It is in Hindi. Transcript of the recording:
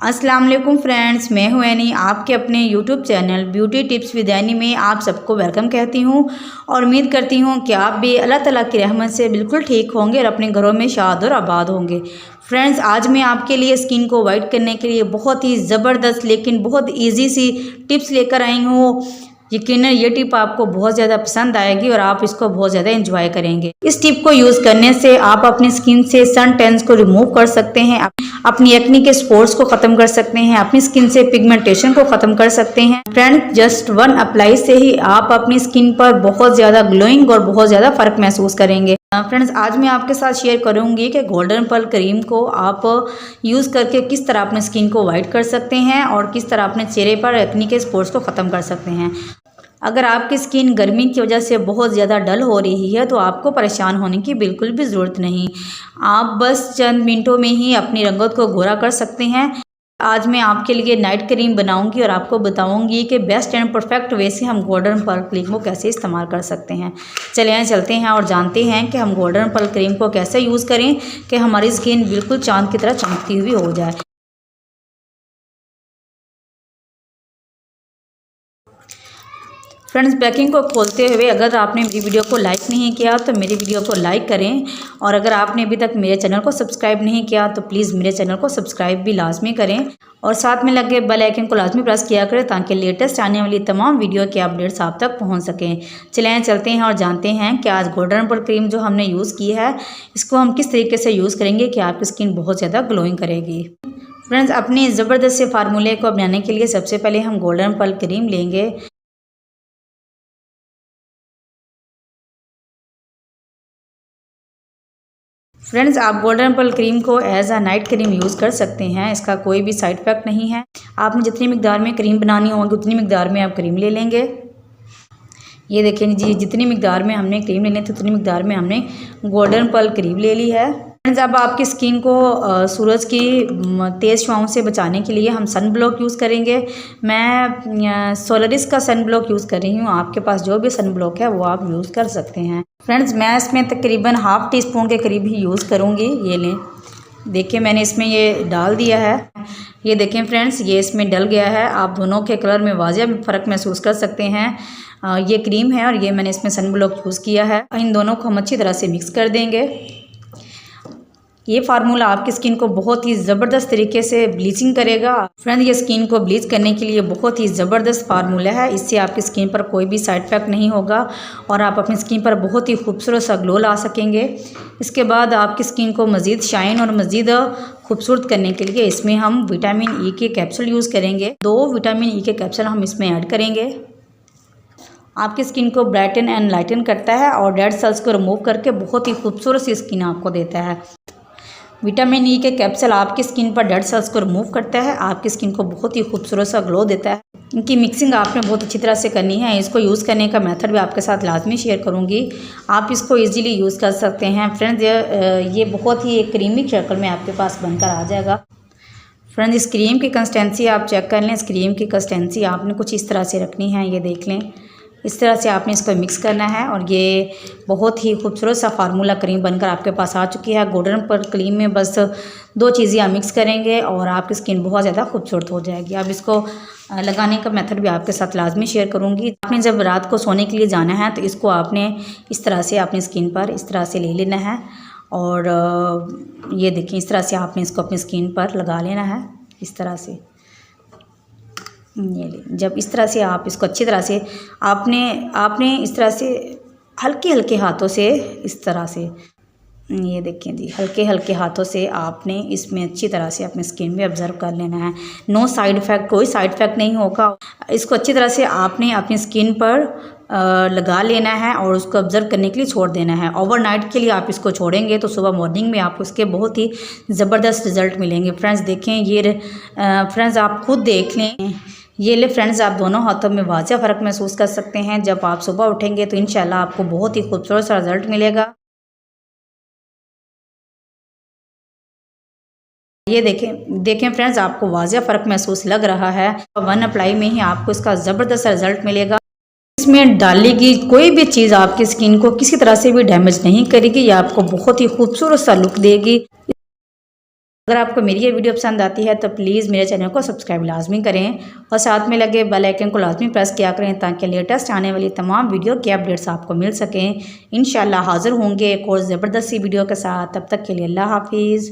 अस्सलाम वालेकुम फ्रेंड्स, मैं हूं एनी, आपके अपने YouTube channel beauty tips with any में आप सबको वेलकम कहती हूं और उम्मीद करती हूं कि आप भी अल्लाह ताला की रहमत से बिल्कुल ठीक होंगे और अपने घरों में शाद और आबाद होंगे। फ्रेंड्स, आज मैं आपके लिए स्किन को वाइट करने के लिए बहुत ही ज़बरदस्त लेकिन बहुत ईजी सी टिप्स लेकर आई हूँ। यकीनन ये टिप आपको बहुत ज़्यादा पसंद आएगी और आप इसको बहुत ज़्यादा एंजॉय करेंगे। इस टिप को यूज़ करने से आप अपनी स्किन से सन टैन्स को रिमूव कर सकते हैं, अपनी एक्ने के स्पॉट्स को ख़त्म कर सकते हैं, अपनी स्किन से पिगमेंटेशन को ख़त्म कर सकते हैं। फ्रेंड, जस्ट वन अप्लाई से ही आप अपनी स्किन पर बहुत ज़्यादा ग्लोइंग और बहुत ज़्यादा फ़र्क महसूस करेंगे। फ्रेंड्स, आज मैं आपके साथ शेयर करूंगी कि गोल्डन पर्ल क्रीम को आप यूज़ करके किस तरह अपने स्किन को वाइट कर सकते हैं और किस तरह अपने चेहरे पर एक्ने के स्पॉट्स को ख़त्म कर सकते हैं। अगर आपकी स्किन गर्मी की वजह से बहुत ज़्यादा डल हो रही है तो आपको परेशान होने की बिल्कुल भी ज़रूरत नहीं। आप बस चंद मिनटों में ही अपनी रंगत को गोरा कर सकते हैं। आज मैं आपके लिए नाइट क्रीम बनाऊंगी और आपको बताऊंगी कि बेस्ट एंड परफेक्ट वे से हम गोल्डन पर्ल क्रीम को कैसे इस्तेमाल कर सकते हैं। चलिए चलते हैं और जानते हैं कि हम गोल्डन पर्ल क्रीम को कैसे यूज़ करें कि हमारी स्किन बिल्कुल चाँद की तरह चमकती हुई हो जाए। फ्रेंड्स, पैकिंग को खोलते हुए अगर आपने मेरी वीडियो को लाइक नहीं किया तो मेरी वीडियो को लाइक करें और अगर आपने अभी तक मेरे चैनल को सब्सक्राइब नहीं किया तो प्लीज़ मेरे चैनल को सब्सक्राइब भी लाजमी करें और साथ में लगे बेल आइकन को लाजमी प्रेस किया करें ताकि लेटेस्ट आने वाली तमाम वीडियो के अपडेट्स आप तक पहुंच सकें। चलें चलते हैं और जानते हैं कि आज गोल्डन पर्ल क्रीम जो हमने यूज़ की है इसको हम किस तरीके से यूज़ करेंगे कि आपकी स्किन बहुत ज़्यादा ग्लोइंग करेगी। फ्रेंड्स, अपने ज़बरदस्त से फार्मूले को बनाने के लिए सबसे पहले हम गोल्डन पर्ल क्रीम लेंगे। फ्रेंड्स, आप गोल्डन पर्ल क्रीम को as a night cream use कर सकते हैं, इसका कोई भी साइड इफ़ेक्ट नहीं है। आपने जितनी मिकदार में क्रीम बनानी होगी उतनी मिकदार में आप क्रीम ले लेंगे। ये देखें जी, जितनी मिकदार में हमने क्रीम लेनी थी उतनी मिकदार में हमने गोल्डन पर्ल क्रीम ले ली है। फ्रेंड्स, अब आपकी स्किन को सूरज की तेज़ छाँव से बचाने के लिए हम सन ब्लॉक यूज़ करेंगे। मैं सोलरिस का सन ब्लॉक यूज़ कर रही हूँ, आपके पास जो भी सन ब्लॉक है वो आप यूज़ कर सकते हैं। फ्रेंड्स, मैं इसमें तकरीबन हाफ़ टी स्पून के करीब ही यूज़ करूँगी। ये लें, देखिए मैंने इसमें ये डाल दिया है। ये देखें फ्रेंड्स, ये इसमें डल गया है। आप दोनों के कलर में वाज़ेह फ़र्क महसूस कर सकते हैं। ये क्रीम है और ये मैंने इसमें सन ब्लॉक यूज़ किया है। इन दोनों को हम अच्छी तरह से मिक्स कर देंगे। ये फार्मूला आपकी स्किन को बहुत ही ज़बरदस्त तरीके से ब्लीचिंग करेगा। फ्रेंड, ये स्किन को ब्लीच करने के लिए बहुत ही ज़बरदस्त फार्मूला है। इससे आपकी स्किन पर कोई भी साइड इफ़ेक्ट नहीं होगा और आप अपनी स्किन पर बहुत ही खूबसूरत सा ग्लो ला सकेंगे। इसके बाद आपकी स्किन को मज़ीद शाइन और मज़ीद खूबसूरत करने के लिए इसमें हम विटामिन ई के कैप्सूल यूज़ करेंगे। 2 विटामिन ई के कैप्सूल हम इसमें ऐड करेंगे। आपकी स्किन को ब्राइटन एंड लाइटन करता है और डेड सेल्स को रिमूव करके बहुत ही खूबसूरत सी स्किन आपको देता है। विटामिन ई के कैप्सूल आपकी स्किन पर डेड सेल्स को रिमूव करता है, आपकी स्किन को बहुत ही खूबसूरत सा ग्लो देता है। इनकी मिक्सिंग आपने बहुत अच्छी तरह से करनी है। इसको यूज़ करने का मेथड भी आपके साथ लाजमी शेयर करूंगी, आप इसको इजीली यूज़ कर सकते हैं। फ्रेंड्स, ये बहुत ही एक क्रीमी शक्ल में आपके पास बनकर आ जाएगा। फ्रेंड्स, इस क्रीम की कंसिस्टेंसी आप चेक कर लें। इस क्रीम की कंसिस्टेंसी आपने कुछ इस तरह से रखनी है, ये देख लें। इस तरह से आपने इसको मिक्स करना है और ये बहुत ही खूबसूरत सा फार्मूला क्रीम बनकर आपके पास आ चुकी है। गोल्डन पर्ल क्रीम में बस 2 चीज़ें आप मिक्स करेंगे और आपकी स्किन बहुत ज़्यादा खूबसूरत हो जाएगी। अब इसको लगाने का मेथड भी आपके साथ लाजमी शेयर करूँगी। आपने जब रात को सोने के लिए जाना है तो इसको आपने इस तरह से अपनी स्किन पर इस तरह से ले लेना है और ये देखिए इस तरह से आपने इसको अपनी स्किन पर लगा लेना है। इस तरह से ये ले, जब इस तरह से आप इसको अच्छी तरह से आपने इस तरह से हल्के हल्के हाथों से इस तरह से, ये देखें जी, हल्के हल्के हाथों से आपने इसमें अच्छी तरह से अपने स्किन में ऑब्जर्व कर लेना है। नो साइड इफ़ेक्ट, कोई साइड इफ़ेक्ट नहीं होगा। इसको अच्छी तरह से आपने अपनी स्किन पर लगा लेना है और उसको ऑब्जर्व करने के लिए छोड़ देना है। ओवरनाइट के लिए आप इसको छोड़ेंगे तो सुबह मॉर्निंग में आपको इसके बहुत ही ज़बरदस्त रिज़ल्ट मिलेंगे। फ्रेंड्स, देखें ये फ्रेंड्स, आप खुद देख लें। ये ले फ्रेंड्स, आप दोनों हाथों में वाज़ेह फ़र्क महसूस कर सकते हैं। जब आप सुबह उठेंगे तो इंशाल्लाह आपको बहुत ही खूबसूरत सा रिज़ल्ट मिलेगा। ये देखें फ्रेंड्स, आपको वाज़ेह फ़र्क महसूस लग रहा है। 1 अप्लाई में ही आपको इसका ज़बरदस्त रिज़ल्ट मिलेगा। इसमें डालेगी कोई भी चीज़ आपकी स्किन को किसी तरह से भी डैमेज नहीं करेगी, ये आपको बहुत ही खूबसूरत सा लुक देगी। अगर आपको मेरी ये वीडियो पसंद आती है तो प्लीज़ मेरे चैनल को सब्सक्राइब लाजमी करें और साथ में लगे बेल आइकन को लाजमी प्रेस किया करें ताकि लेटेस्ट आने वाली तमाम वीडियो के अपडेट्स आपको मिल सकें। इंशाल्लाह हाज़िर होंगे एक और ज़बरदस्त सी वीडियो के साथ। तब तक के लिए अल्लाह हाफिज़।